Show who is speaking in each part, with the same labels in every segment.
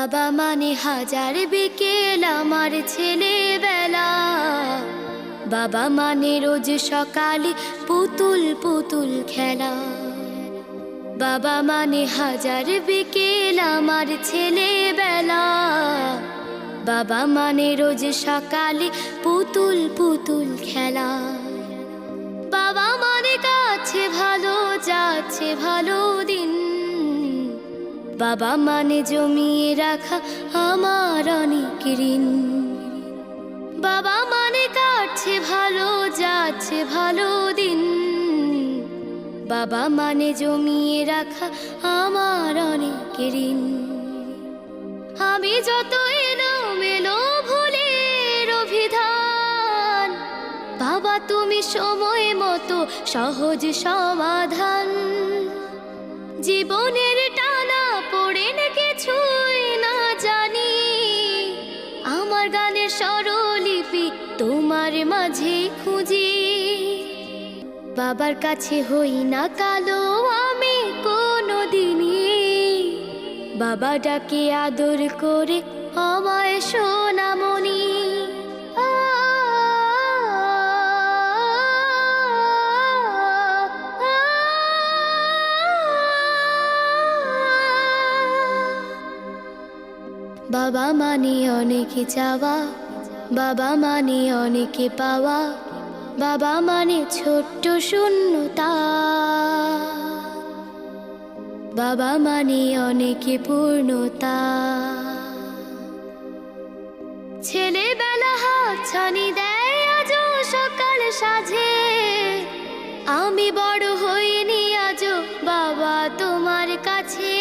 Speaker 1: বাবা মানে হাজার বিকেল আমার ছেলেবেলা, বাবা মানে রোজ সকালে পুতুল পুতুল খেলা। বাবা মানে হাজার বিকেল আমার ছেলেবেলা, বাবা মানে রোজ সকালে পুতুল পুতুল খেলা। বাবা মানে কাছে ভালো যাচ্ছে ভালো দিন, বাবা মানে জমিয়ে রাখা আমার অনেক ঋণ। বাবা মানে কাটছে ভালো যাচ্ছে ভালো দিন, বাবা মানে জমিয়ে রাখা আমার অনেক ঋণ। আমি যত এলোমেলো ভুলের অভিধান, বাবা তুমি সময় মতো সহজ সমাধান। জীবনের টানা পড়ে না কিছুই না জানি, আমার গানের স্বরলিপি তোমার মাঝে খুঁজি। বাবার কাছে হই না কালো আমি কোনোদিনই, বাবা ডাকে আদর করে আমায় সোনামণি। বাবা মানে অনেক চাওয়া, বাবা মানে অনেক পাওয়া, বাবা মানে ছোট্ট শূন্যতা, বাবা মানে অনেক পূর্ণতা। ছেলেবেলা হাতছানি দেয় আজও সকাল সাজে, আমি বড় হইনি আজও বাবা তোমার কাছে।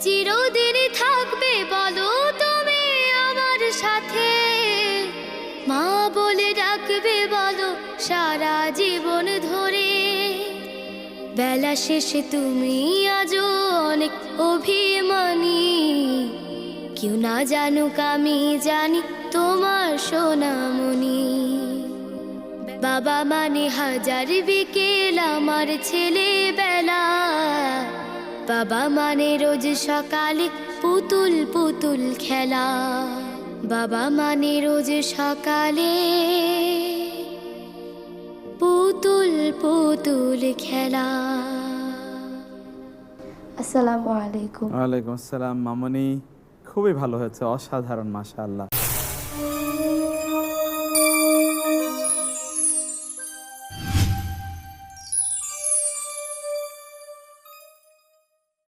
Speaker 1: চিরদিনই থাকবে বলো তুমি আমার সাথে, মা বলে ডাকবে বলো সারা জীবন ধরে। বেলা শেষে তুমি আজও অনেক অভিমানী, কেউ না জানুক আমি জানি তোমার সোনামণি। বাবা মানে হাজার বিকেল আমার ছেলেবেলা, বাবা মানে রোজ সকালে পুতুল পুতুল খেলা। বাবা মানে রোজ সকালে পুতুল পুতুল খেলা।
Speaker 2: আসসালামু আলাইকুম।
Speaker 3: ওয়ালাইকুম আসসালাম। মামনি খুবই ভালো হয়েছে, অসাধারণ, মাশাআল্লাহ।